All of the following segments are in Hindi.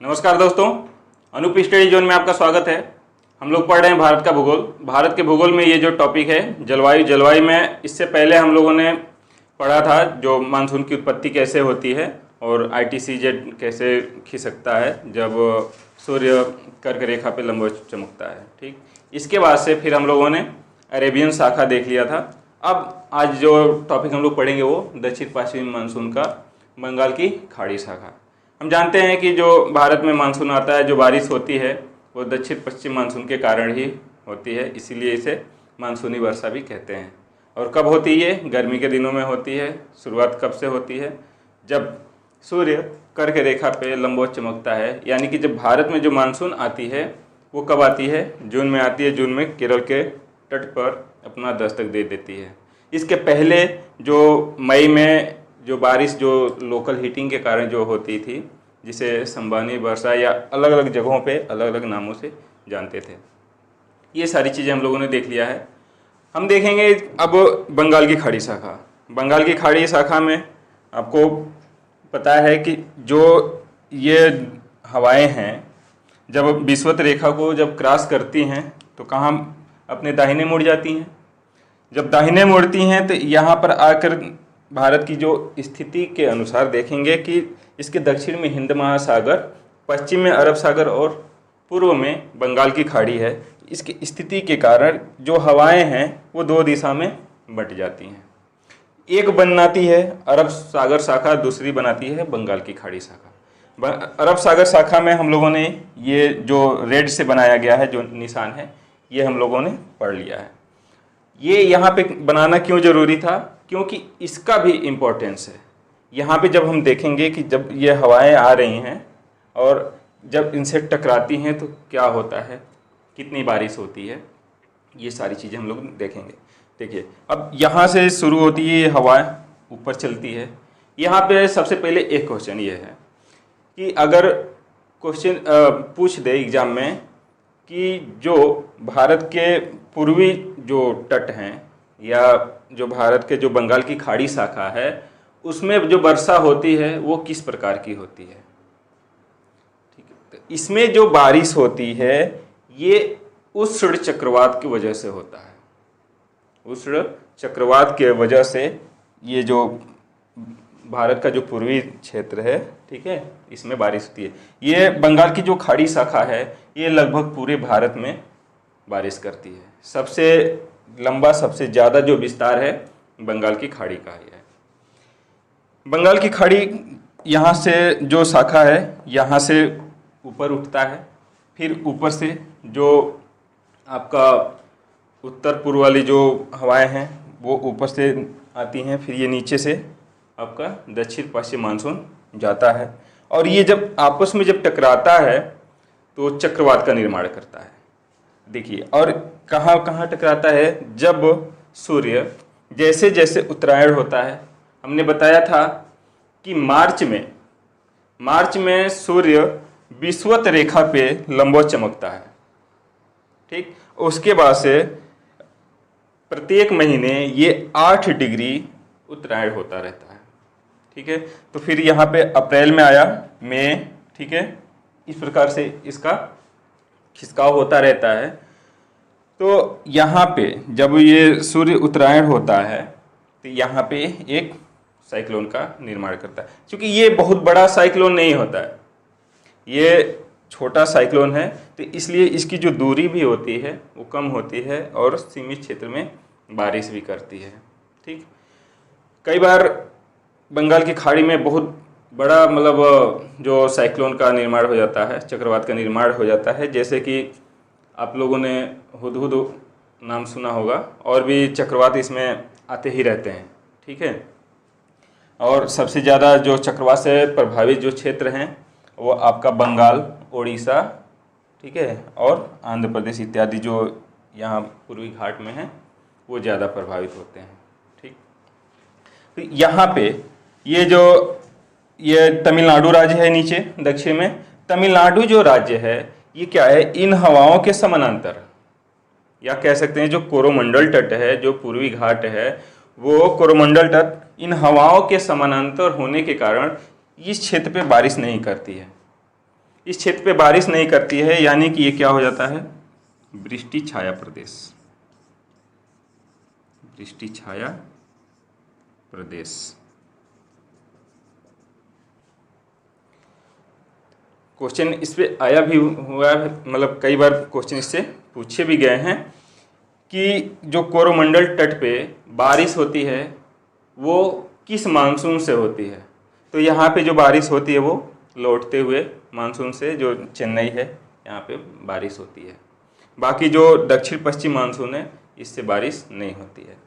नमस्कार दोस्तों, अनूप स्टडी जोन में आपका स्वागत है। हम लोग पढ़ रहे हैं भारत का भूगोल। भारत के भूगोल में ये जो टॉपिक है जलवायु में इससे पहले हम लोगों ने पढ़ा था जो मानसून की उत्पत्ति कैसे होती है और ITCZ कैसे खिसकता है जब सूर्य कर्क रेखा पे लंबवत चमकता है। ठीक, इसके बाद से फिर हम लोगों ने अरेबियन शाखा देख लिया था। अब आज जो टॉपिक हम लोग पढ़ेंगे वो दक्षिण पश्चिमी मानसून का बंगाल की खाड़ी शाखा। हम जानते हैं कि जो भारत में मानसून आता है, जो बारिश होती है वो दक्षिण पश्चिम मानसून के कारण ही होती है, इसीलिए इसे मानसूनी वर्षा भी कहते हैं। और कब होती है? गर्मी के दिनों में होती है। शुरुआत कब से होती है? जब सूर्य कर्क रेखा पे लंबवत चमकता है, यानी कि जब भारत में जो मानसून आती है वो कब आती है? जून में आती है। जून में केरल के तट पर अपना दस्तक दे देती है। इसके पहले जो मई में जो बारिश जो लोकल हीटिंग के कारण जो होती थी, जिसे संबानी वर्षा या अलग अलग जगहों पे अलग अलग नामों से जानते थे, ये सारी चीज़ें हम लोगों ने देख लिया है। हम देखेंगे अब बंगाल की खाड़ी शाखा। बंगाल की खाड़ी शाखा में आपको पता है कि जो ये हवाएं हैं जब विषुवत रेखा को जब क्रॉस करती हैं तो कहाँ अपने दाहिने मुड़ जाती हैं। जब दाहिने मुड़ती हैं तो यहाँ पर आकर भारत की जो स्थिति के अनुसार देखेंगे कि इसके दक्षिण में हिंद महासागर, पश्चिम में अरब सागर और पूर्व में बंगाल की खाड़ी है। इसकी स्थिति के कारण जो हवाएं हैं वो दो दिशा में बट जाती हैं। एक बनाती है अरब सागर शाखा, दूसरी बनाती है बंगाल की खाड़ी शाखा। अरब सागर शाखा में हम लोगों ने ये जो रेड से बनाया गया है जो निशान है, ये हम लोगों ने पढ़ लिया है। ये यहाँ पे बनाना क्यों ज़रूरी था? क्योंकि इसका भी इम्पोर्टेंस है। यहाँ पे जब हम देखेंगे कि जब ये हवाएं आ रही हैं और जब इनसे टकराती हैं तो क्या होता है, कितनी बारिश होती है, ये सारी चीज़ें हम लोग देखेंगे। देखिए, अब यहाँ से शुरू होती है, हवाएं ऊपर चलती है। यहाँ पे सबसे पहले एक क्वेश्चन ये है कि अगर क्वेश्चन पूछ दे एग्जाम में कि जो भारत के पूर्वी जो तट हैं या जो भारत के जो बंगाल की खाड़ी शाखा है उसमें जो वर्षा होती है वो किस प्रकार की होती है। ठीक है, तो इसमें जो बारिश होती है ये उष्ण चक्रवात की वजह से होता है। उष्ण चक्रवात के वजह से ये जो भारत का जो पूर्वी क्षेत्र है, ठीक है, इसमें बारिश होती है। ये बंगाल की जो खाड़ी शाखा है ये लगभग पूरे भारत में बारिश करती है। सबसे लंबा, सबसे ज़्यादा जो विस्तार है बंगाल की खाड़ी का ही है। बंगाल की खाड़ी यहाँ से जो शाखा है यहाँ से ऊपर उठता है, फिर ऊपर से जो आपका उत्तर पूर्व वाली जो हवाएं हैं वो ऊपर से आती हैं, फिर ये नीचे से आपका दक्षिण पश्चिम मानसून जाता है और ये जब आपस में जब टकराता है तो चक्रवात का निर्माण करता है। देखिए, और कहाँ कहाँ टकराता है? जब सूर्य जैसे जैसे उत्तरायण होता है, हमने बताया था कि मार्च में सूर्य विषुवत रेखा पे लंबवत चमकता है। ठीक, उसके बाद से प्रत्येक महीने ये 8 डिग्री उत्तरायण होता रहता है। ठीक है, तो फिर यहाँ पे अप्रैल में आया, मई, ठीक है, इस प्रकार से इसका खिसकाव होता रहता है। तो यहाँ पे जब ये सूर्य उत्तरायण होता है तो यहाँ पे एक साइक्लोन का निर्माण करता है। क्योंकि ये बहुत बड़ा साइक्लोन नहीं होता है, ये छोटा साइक्लोन है, तो इसलिए इसकी जो दूरी भी होती है वो कम होती है और सीमित क्षेत्र में बारिश भी करती है। ठीक, कई बार बंगाल की खाड़ी में बहुत बड़ा मतलब जो साइक्लोन का निर्माण हो जाता है, चक्रवात का निर्माण हो जाता है। जैसे कि आप लोगों ने हुदहुद नाम सुना होगा, और भी चक्रवात इसमें आते ही रहते हैं। ठीक है, और सबसे ज़्यादा जो चक्रवात से प्रभावित जो क्षेत्र हैं वो आपका बंगाल, उड़ीसा, ठीक है, और आंध्र प्रदेश इत्यादि जो यहाँ पूर्वी घाट में हैं वो ज़्यादा प्रभावित होते हैं। ठीक, तो यहाँ पे ये तमिलनाडु राज्य है नीचे दक्षिण में। तमिलनाडु जो राज्य है ये क्या है? इन हवाओं के समानांतर, या कह सकते हैं जो कोरोमंडल तट है, जो पूर्वी घाट है, वो कोरोमंडल तट इन हवाओं के समानांतर होने के कारण इस क्षेत्र पे बारिश नहीं करती है। इस क्षेत्र पे बारिश नहीं करती है, यानी कि ये क्या हो जाता है, वृष्टि छाया प्रदेश। वृष्टि छाया प्रदेश। क्वेश्चन इस पे आया भी हुआ है, मतलब कई बार क्वेश्चन इससे पूछे भी गए हैं कि जो कोरोमंडल तट पे बारिश होती है वो किस मानसून से होती है। तो यहाँ पे जो बारिश होती है वो लौटते हुए मानसून से, जो चेन्नई है यहाँ पे बारिश होती है। बाकी जो दक्षिण पश्चिम मानसून है इससे बारिश नहीं होती है।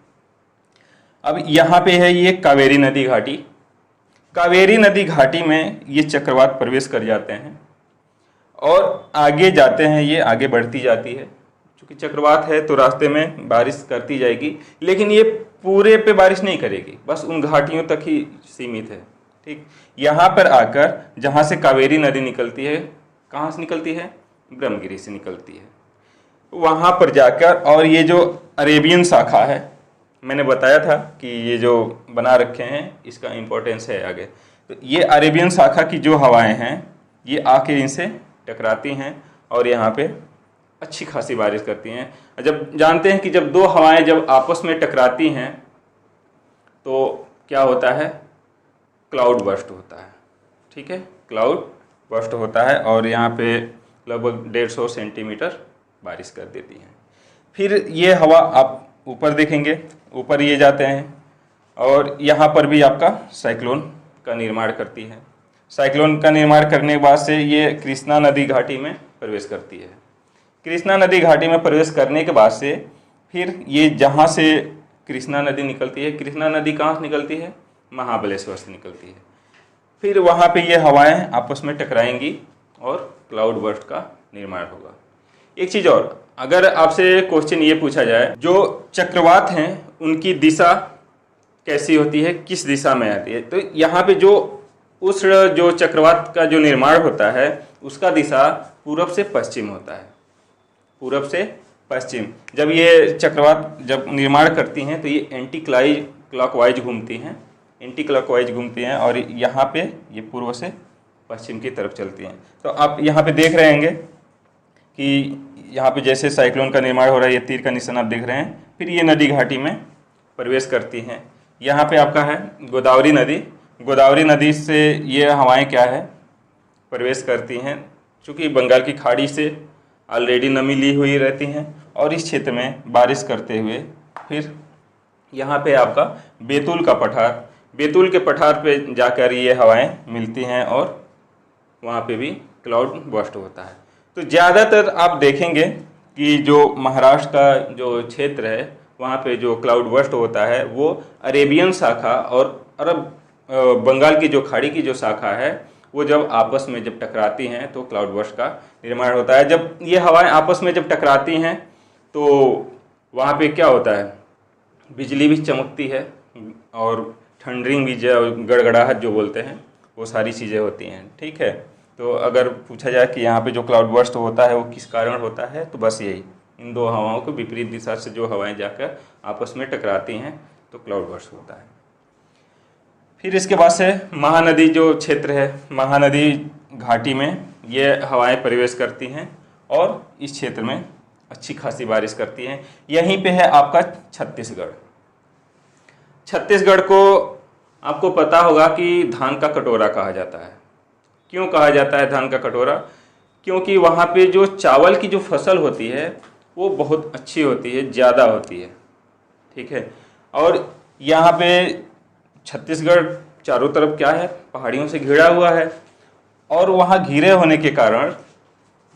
अब यहाँ पे है ये कावेरी नदी घाटी। कावेरी नदी घाटी में ये चक्रवात प्रवेश कर जाते हैं और आगे जाते हैं, ये आगे बढ़ती जाती है। क्योंकि चक्रवात है तो रास्ते में बारिश करती जाएगी, लेकिन ये पूरे पे बारिश नहीं करेगी, बस उन घाटियों तक ही सीमित है। ठीक, यहाँ पर आकर जहाँ से कावेरी नदी निकलती है, कहाँ से निकलती है, ब्रह्मगिरी से निकलती है, वहाँ पर जाकर, और ये जो अरेबियन शाखा है, मैंने बताया था कि ये जो बना रखे हैं इसका इम्पोर्टेंस है आगे। तो ये अरेबियन शाखा की जो हवाएं हैं ये आके इनसे टकराती हैं और यहाँ पे अच्छी खासी बारिश करती हैं। जब जानते हैं कि जब दो हवाएं जब आपस में टकराती हैं तो क्या होता है, क्लाउड बर्स्ट होता है। ठीक है, क्लाउड बर्स्ट होता है और यहाँ पे लगभग 150 सेंटीमीटर बारिश कर देती हैं। फिर ये हवा आप ऊपर देखेंगे, ऊपर ये जाते हैं और यहाँ पर भी आपका साइक्लोन का निर्माण करती है। साइक्लोन का निर्माण करने के बाद से ये कृष्णा नदी घाटी में प्रवेश करती है। कृष्णा नदी घाटी में प्रवेश करने के बाद से फिर ये जहाँ से कृष्णा नदी निकलती है, कृष्णा नदी कहाँ से निकलती है, महाबलेश्वर से निकलती है। फिर वहाँ पे ये हवाएं आपस में टकराएंगी और क्लाउड बर्स्ट का निर्माण होगा। एक चीज़ और, अगर आपसे क्वेश्चन ये पूछा जाए जो चक्रवात हैं उनकी दिशा कैसी होती है, किस दिशा में आती है, तो यहाँ पे जो चक्रवात का जो निर्माण होता है उसका दिशा पूरब से पश्चिम होता है। पूरब से पश्चिम जब ये चक्रवात जब निर्माण करती हैं तो ये एंटी क्लॉकवाइज घूमती हैं, एंटी क्लॉकवाइज घूमती हैं और यहाँ पे ये पूर्व से पश्चिम की तरफ चलती हैं। तो आप यहाँ पे देख रहे होंगे कि यहाँ पे जैसे साइक्लोन का निर्माण हो रहा है, ये तीर का निशान आप देख रहे हैं। फिर ये नदी घाटी में प्रवेश करती हैं। यहाँ पे आपका है गोदावरी नदी। गोदावरी नदी से ये हवाएं क्या है, प्रवेश करती हैं। चूँकि बंगाल की खाड़ी से ऑलरेडी नमी ली हुई रहती हैं और इस क्षेत्र में बारिश करते हुए फिर यहाँ पे आपका बैतूल का पठार, बैतूल के पठार पे जाकर ये हवाएं मिलती हैं और वहाँ पे भी क्लाउड बर्स्ट होता है। तो ज़्यादातर आप देखेंगे कि जो महाराष्ट्र का जो क्षेत्र है वहाँ पे जो क्लाउड बर्स्ट होता है वो अरेबियन शाखा और अरब बंगाल की जो खाड़ी की जो शाखा है वो जब आपस में जब टकराती हैं तो क्लाउड बर्स्ट का निर्माण होता है। जब ये हवाएं आपस में जब टकराती हैं तो वहाँ पे क्या होता है, बिजली भी चमकती है और थंडरिंग भी, गड़गड़ाहट जो बोलते हैं, वो सारी चीज़ें होती हैं। ठीक है, तो अगर पूछा जाए कि यहाँ पे जो क्लाउड बर्स्ट होता है वो किस कारण होता है, तो बस यही, इन दो हवाओं को विपरीत दिशा से जो हवाएं जाकर आपस में टकराती हैं तो क्लाउड बर्स्ट होता है। फिर इसके बाद से महानदी जो क्षेत्र है, महानदी घाटी में ये हवाएं प्रवेश करती हैं और इस क्षेत्र में अच्छी खासी बारिश करती हैं। यहीं पे है आपका छत्तीसगढ़। छत्तीसगढ़ को आपको पता होगा कि धान का कटोरा कहा जाता है। क्यों कहा जाता है धान का कटोरा? क्योंकि वहाँ पे जो चावल की जो फसल होती है वो बहुत अच्छी होती है, ज़्यादा होती है। ठीक है, और यहाँ पे छत्तीसगढ़ चारों तरफ क्या है, पहाड़ियों से घिरा हुआ है और वहाँ घिरे होने के कारण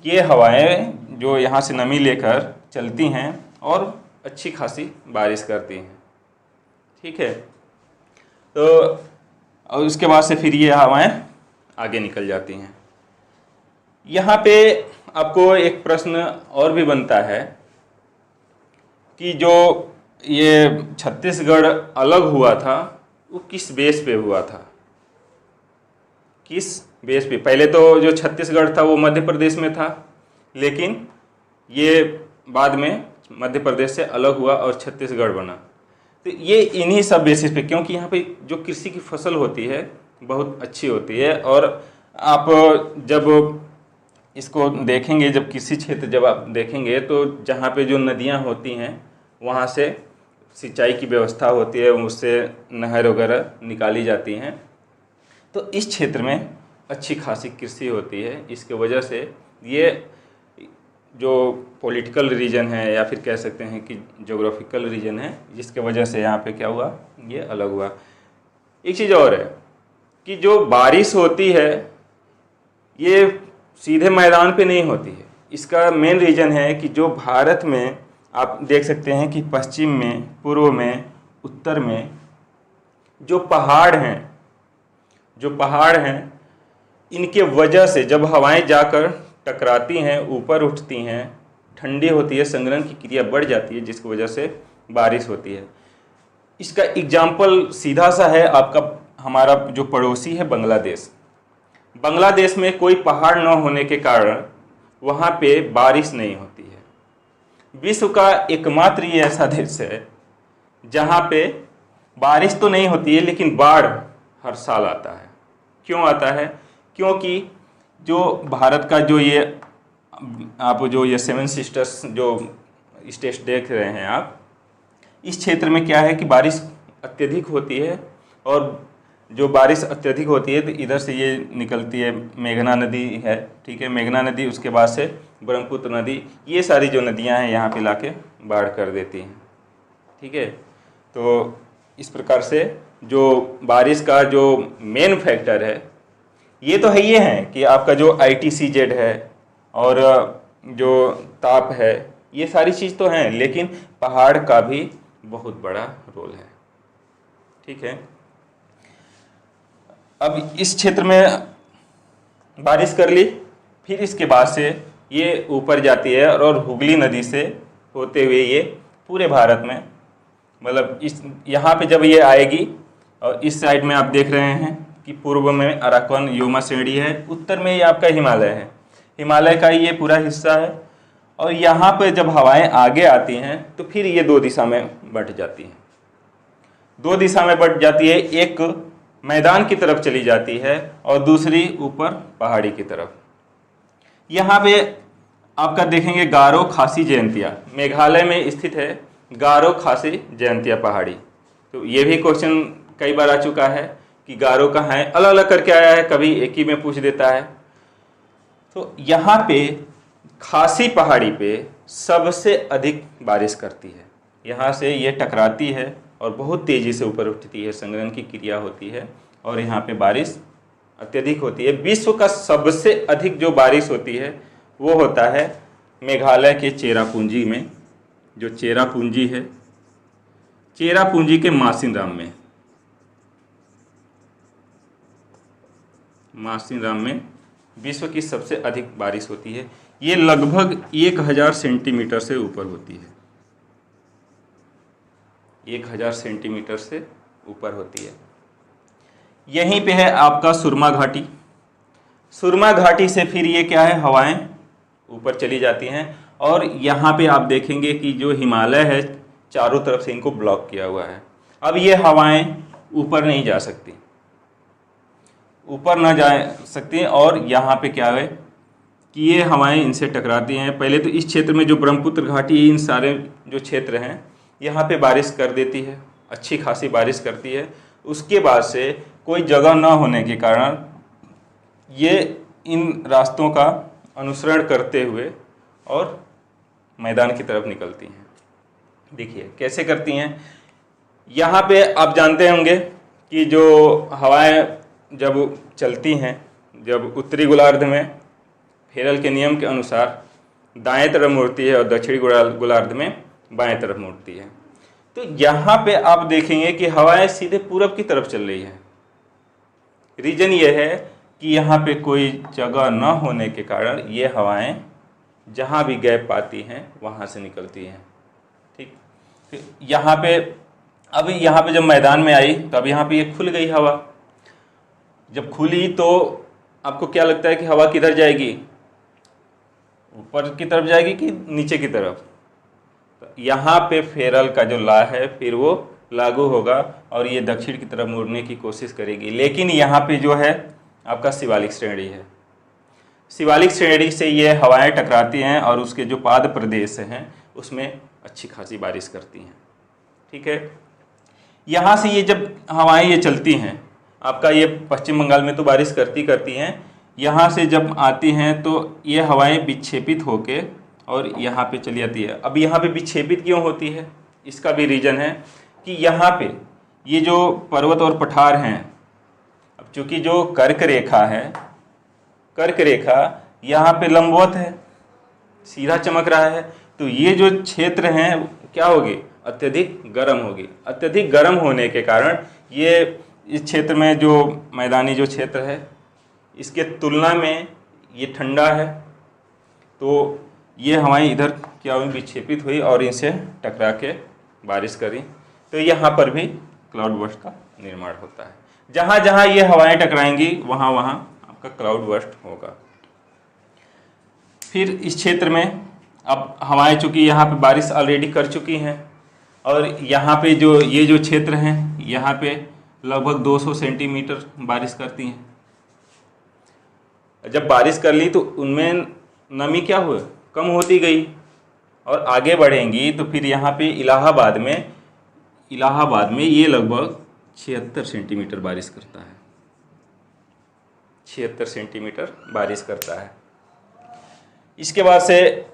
ये हवाएं जो यहाँ से नमी लेकर चलती हैं और अच्छी खासी बारिश करती हैं। ठीक है, तो और उसके बाद से फिर ये हवाएं आगे निकल जाती हैं। यहाँ पे आपको एक प्रश्न और भी बनता है कि जो ये छत्तीसगढ़ अलग हुआ था वो किस बेस पे हुआ था, किस बेस पे? पहले तो जो छत्तीसगढ़ था वो मध्य प्रदेश में था, लेकिन ये बाद में मध्य प्रदेश से अलग हुआ और छत्तीसगढ़ बना। तो ये इन्हीं सब बेसिस पे, क्योंकि यहाँ पे जो कृषि की फसल होती है बहुत अच्छी होती है और आप जब इसको देखेंगे, जब किसी क्षेत्र जब आप देखेंगे तो जहाँ पे जो नदियाँ होती हैं वहाँ से सिंचाई की व्यवस्था होती है, उससे नहर वगैरह निकाली जाती हैं। तो इस क्षेत्र में अच्छी खासी कृषि होती है। इसके वजह से ये जो पॉलिटिकल रीजन है या फिर कह सकते हैं कि ज्योग्राफिकल रीजन है, जिसके वजह से यहाँ पे क्या हुआ, ये अलग हुआ। एक चीज़ और है कि जो बारिश होती है ये सीधे मैदान पे नहीं होती है। इसका मेन रीज़न है कि जो भारत में आप देख सकते हैं कि पश्चिम में, पूर्व में, उत्तर में जो पहाड़ हैं, इनके वजह से जब हवाएं जाकर टकराती हैं, ऊपर उठती हैं, ठंडी होती है, संघनन की क्रिया बढ़ जाती है, जिसकी वजह से बारिश होती है। इसका एग्जाम्पल सीधा सा है आपका, हमारा जो पड़ोसी है बांग्लादेश। बांग्लादेश में कोई पहाड़ न होने के कारण वहाँ पे बारिश नहीं होती है। विश्व का एकमात्र ये ऐसा देश है जहाँ पे बारिश तो नहीं होती है लेकिन बाढ़ हर साल आता है। क्यों आता है? क्योंकि जो भारत का जो ये आप जो ये 7 सिस्टर्स जो स्टेट्स देख रहे हैं आप, इस क्षेत्र में क्या है कि बारिश अत्यधिक होती है, और जो बारिश अत्यधिक होती है तो इधर से ये निकलती है, मेघना नदी है, ठीक है, मेघना नदी, उसके बाद से ब्रह्मपुत्र नदी, ये सारी जो नदियां हैं यहाँ पे लाके बाढ़ कर देती हैं, ठीक है। तो इस प्रकार से जो बारिश का जो मेन फैक्टर है ये तो है, ये है कि आपका जो ITCZ है और जो ताप है, ये सारी चीज़ तो हैं, लेकिन पहाड़ का भी बहुत बड़ा रोल है, ठीक है। अब इस क्षेत्र में बारिश कर ली, फिर इसके बाद से ये ऊपर जाती है और हुगली नदी से होते हुए ये पूरे भारत में, मतलब इस यहाँ पे जब ये आएगी, और इस साइड में आप देख रहे हैं कि पूर्व में अराकन युमा श्रेणी है, उत्तर में ये आपका हिमालय है, हिमालय का ये पूरा हिस्सा है, और यहाँ पे जब हवाएं आगे आती हैं तो फिर ये 2 दिशा में बंट जाती हैं, 2 दिशा में बंट जाती है, एक मैदान की तरफ चली जाती है और दूसरी ऊपर पहाड़ी की तरफ। यहाँ पे आपका देखेंगे गारो खासी जयंतिया, मेघालय में स्थित है गारो खासी जयंतिया पहाड़ी। तो ये भी क्वेश्चन कई बार आ चुका है कि गारो कहाँ है, अलग अलग करके आया है, कभी एक ही में पूछ देता है। तो यहाँ पे खासी पहाड़ी पे सबसे अधिक बारिश करती है, यहाँ से ये टकराती है और बहुत तेज़ी से ऊपर उठती है, संघनन की क्रिया होती है और यहाँ पे बारिश अत्यधिक होती है। विश्व का सबसे अधिक जो बारिश होती है वो होता है मेघालय के चेरापूंजी में, जो चेरापूंजी है, चेरापूंजी के मासिनराम में, मासिनराम में विश्व की सबसे अधिक बारिश होती है। ये लगभग 1000 सेंटीमीटर से ऊपर होती है, 1000 सेंटीमीटर से ऊपर होती है। यहीं पे है आपका सुरमा घाटी, सुरमा घाटी से फिर ये क्या है, हवाएं ऊपर चली जाती हैं, और यहाँ पे आप देखेंगे कि जो हिमालय है चारों तरफ से इनको ब्लॉक किया हुआ है। अब ये हवाएं ऊपर नहीं जा सकती, ऊपर ना जा सकती, और यहाँ पे क्या है कि ये हवाएं इनसे टकराती हैं। पहले तो इस क्षेत्र में जो ब्रह्मपुत्र घाटी, इन सारे जो क्षेत्र हैं यहाँ पे बारिश कर देती है, अच्छी खासी बारिश करती है। उसके बाद से कोई जगह ना होने के कारण ये इन रास्तों का अनुसरण करते हुए और मैदान की तरफ निकलती हैं। देखिए कैसे करती हैं। यहाँ पे आप जानते होंगे कि जो हवाएं जब चलती हैं, जब उत्तरी गोलार्ध में फेरल के नियम के अनुसार दाएं तरफ मुड़ती है और दक्षिणी गोलार्ध में बाएं तरफ मुड़ती है। तो यहाँ पे आप देखेंगे कि हवाएं सीधे पूरब की तरफ चल रही हैं। रीजन ये है कि यहाँ पे कोई जगह न होने के कारण ये हवाएं जहाँ भी गैप पाती हैं वहाँ से निकलती हैं, ठीक। यहाँ पे अब यहाँ पे जब मैदान में आई तो अब यहाँ पे ये खुल गई हवा। जब खुली तो आपको क्या लगता है कि हवा किधर जाएगी, ऊपर की तरफ जाएगी कि नीचे की तरफ? तो यहाँ पे फेरल का जो लॉ है फिर वो लागू होगा और ये दक्षिण की तरफ मुड़ने की कोशिश करेगी। लेकिन यहाँ पे जो है आपका शिवालिक श्रेणी है, शिवालिक श्रेणी से ये हवाएं टकराती हैं और उसके जो पाद प्रदेश हैं उसमें अच्छी खासी बारिश करती हैं। ठीक है, यहाँ से ये जब हवाएं ये चलती हैं, आपका ये पश्चिम बंगाल में तो बारिश करती हैं, यहाँ से जब आती हैं तो ये हवाएं विक्षेपित होके और यहाँ पे चली जाती है। अब यहाँ पे विक्षेपित क्यों होती है, इसका भी रीज़न है कि यहाँ पे ये जो पर्वत और पठार हैं, अब चूँकि जो कर्क रेखा है, कर्क रेखा यहाँ पे लंबवत है, सीधा चमक रहा है, तो ये जो क्षेत्र हैं क्या होगी, अत्यधिक गर्म होगी। अत्यधिक गर्म होने के कारण ये इस क्षेत्र में जो मैदानी जो क्षेत्र है इसके तुलना में ये ठंडा है, तो ये हवाएं इधर क्या हुई, विक्षेपित हुई और इनसे टकरा के बारिश करी, तो यहाँ पर भी क्लाउड बर्स्ट का निर्माण होता है। जहाँ जहाँ ये हवाएं टकराएंगी वहाँ वहाँ आपका क्लाउड बर्स्ट होगा। फिर इस क्षेत्र में अब हवाएं चूँकि यहाँ पे बारिश ऑलरेडी कर चुकी हैं और यहाँ पे जो ये जो क्षेत्र हैं यहाँ पे लगभग 200 सेंटीमीटर बारिश करती हैं। जब बारिश कर ली तो उनमें नमी क्या हुआ, कम होती गई और आगे बढ़ेंगी तो फिर यहाँ पे इलाहाबाद में ये लगभग 76 सेंटीमीटर बारिश करता है, 76 सेंटीमीटर बारिश करता है। इसके बाद से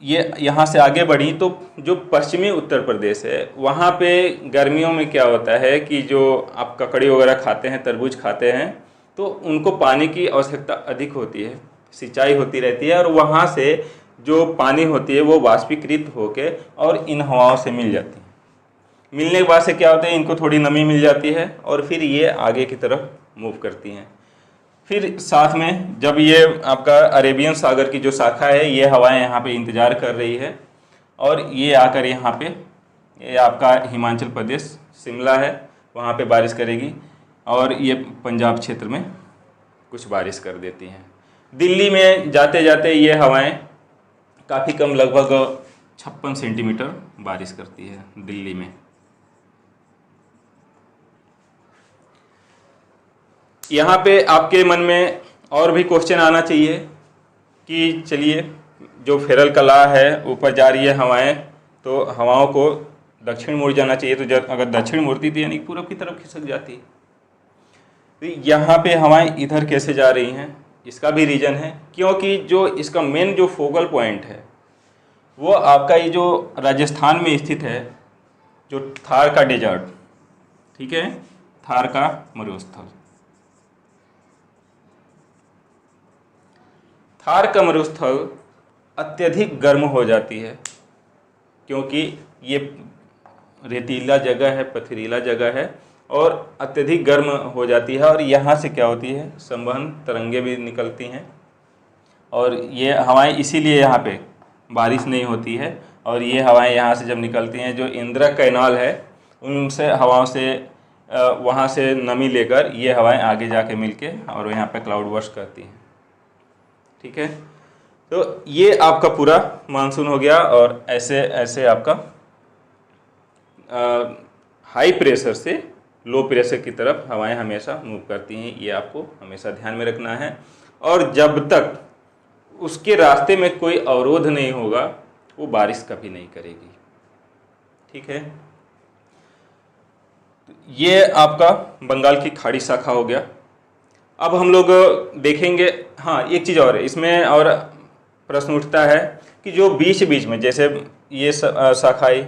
ये यहाँ से आगे बढ़ी तो जो पश्चिमी उत्तर प्रदेश है वहाँ पे गर्मियों में क्या होता है कि जो आप ककड़ी वगैरह खाते हैं, तरबूज खाते हैं, तो उनको पानी की आवश्यकता अधिक होती है, सिंचाई होती रहती है और वहाँ से जो पानी होती है वो वाष्पीकृत होके और इन हवाओं से मिल जाती है। मिलने के बाद से क्या होता है, इनको थोड़ी नमी मिल जाती है और फिर ये आगे की तरफ मूव करती हैं। फिर साथ में जब ये आपका अरेबियन सागर की जो शाखा है ये हवाएं यहाँ पे इंतज़ार कर रही है और ये आकर यहाँ पे ये आपका हिमाचल प्रदेश शिमला है वहाँ पे बारिश करेगी और ये पंजाब क्षेत्र में कुछ बारिश कर देती हैं। दिल्ली में जाते जाते ये हवाएं काफ़ी कम, लगभग 56 सेंटीमीटर बारिश करती है दिल्ली में। यहाँ पे आपके मन में और भी क्वेश्चन आना चाहिए कि चलिए जो फेरल कला है ऊपर जा रही है हवाएं, तो हवाओं को दक्षिण मुड़ जाना चाहिए, तो जब अगर दक्षिण मुड़ती थी यानी पूरब की तरफ खिसक जाती। तो यहाँ पे हवाएं इधर कैसे जा रही हैं, इसका भी रीज़न है क्योंकि जो इसका मेन जो फोकल पॉइंट है वो आपका ये जो राजस्थान में स्थित है, जो थार का डेजर्ट, ठीक है, थार का मरुस्थल। थार का मरुस्थल अत्यधिक गर्म हो जाती है क्योंकि ये रेतीला जगह है, पथरीला जगह है और अत्यधिक गर्म हो जाती है और यहाँ से क्या होती है, संवहन तरंगे भी निकलती हैं और ये हवाएं इसीलिए यहाँ पे बारिश नहीं होती है। और ये हवाएं यहाँ से जब निकलती हैं, जो इंदिरा कैनाल है उनसे हवाओं से वहाँ से नमी लेकर ये हवाएं आगे जाके मिलके और यहाँ पे क्लाउड बर्स्ट करती हैं। ठीक है, तो ये आपका पूरा मानसून हो गया और ऐसे ऐसे आपका हाई प्रेशर से लो प्रेशर की तरफ हवाएं हमेशा मूव करती हैं, ये आपको हमेशा ध्यान में रखना है। और जब तक उसके रास्ते में कोई अवरोध नहीं होगा वो बारिश कभी नहीं करेगी। ठीक है, ये आपका बंगाल की खाड़ी शाखा हो गया। अब हम लोग देखेंगे, हाँ एक चीज़ और है इसमें, और प्रश्न उठता है कि जो बीच बीच में जैसे ये शाखाई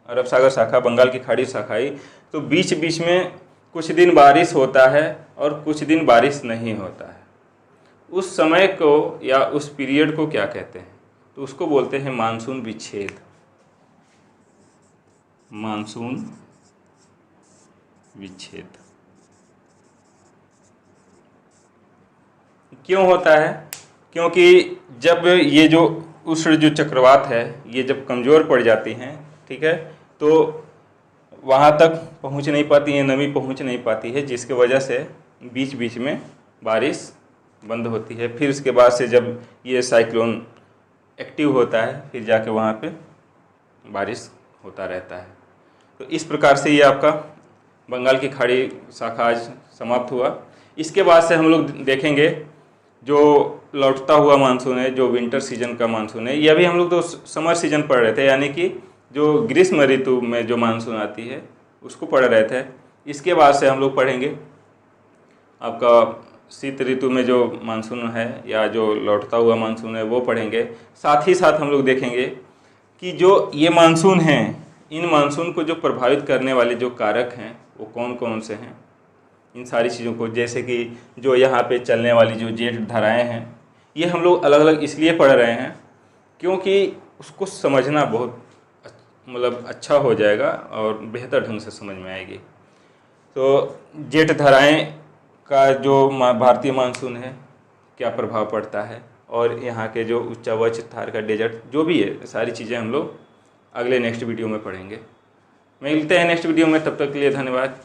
अरब सागर शाखा, बंगाल की खाड़ी शाखाई, तो बीच बीच में कुछ दिन बारिश होता है और कुछ दिन बारिश नहीं होता है। उस समय को या उस पीरियड को क्या कहते हैं, तो उसको बोलते हैं मानसून विच्छेद। मानसून विच्छेद क्यों होता है, क्योंकि जब ये जो उष्ण जो चक्रवात है ये जब कमज़ोर पड़ जाती हैं, ठीक है, तो वहाँ तक पहुँच नहीं पाती है, नमी पहुँच नहीं पाती है, जिसके वजह से बीच बीच में बारिश बंद होती है। फिर उसके बाद से जब ये साइक्लोन एक्टिव होता है फिर जाके वहाँ पे बारिश होता रहता है। तो इस प्रकार से ये आपका बंगाल की खाड़ी शाखा आज समाप्त हुआ। इसके बाद से हम लोग देखेंगे जो लौटता हुआ मानसून है, जो विंटर सीजन का मानसून है, यह भी हम लोग तो समर सीजन पढ़ रहे थे, यानी कि जो ग्रीष्म ऋतु में जो मानसून आती है उसको पढ़ रहे थे। इसके बाद से हम लोग पढ़ेंगे आपका शीत ऋतु में जो मानसून है या जो लौटता हुआ मानसून है वो पढ़ेंगे। साथ ही साथ हम लोग देखेंगे कि जो ये मानसून हैं, इन मानसून को जो प्रभावित करने वाले जो कारक हैं वो कौन कौन से हैं, इन सारी चीज़ों को, जैसे कि जो यहाँ पे चलने वाली जो जेठ धाराएं हैं, ये हम लोग अलग अलग इसलिए पढ़ रहे हैं क्योंकि उसको समझना बहुत मतलब अच्छा हो जाएगा और बेहतर ढंग से समझ में आएगी। तो जेठ धाराएं का जो भारतीय मानसून है क्या प्रभाव पड़ता है, और यहाँ के जो उच्चावच, थार का डेजर्ट, जो भी है, सारी चीज़ें हम लोग अगले नेक्स्ट वीडियो में पढ़ेंगे। मिलते हैं नेक्स्ट वीडियो में, तब तक के लिए धन्यवाद।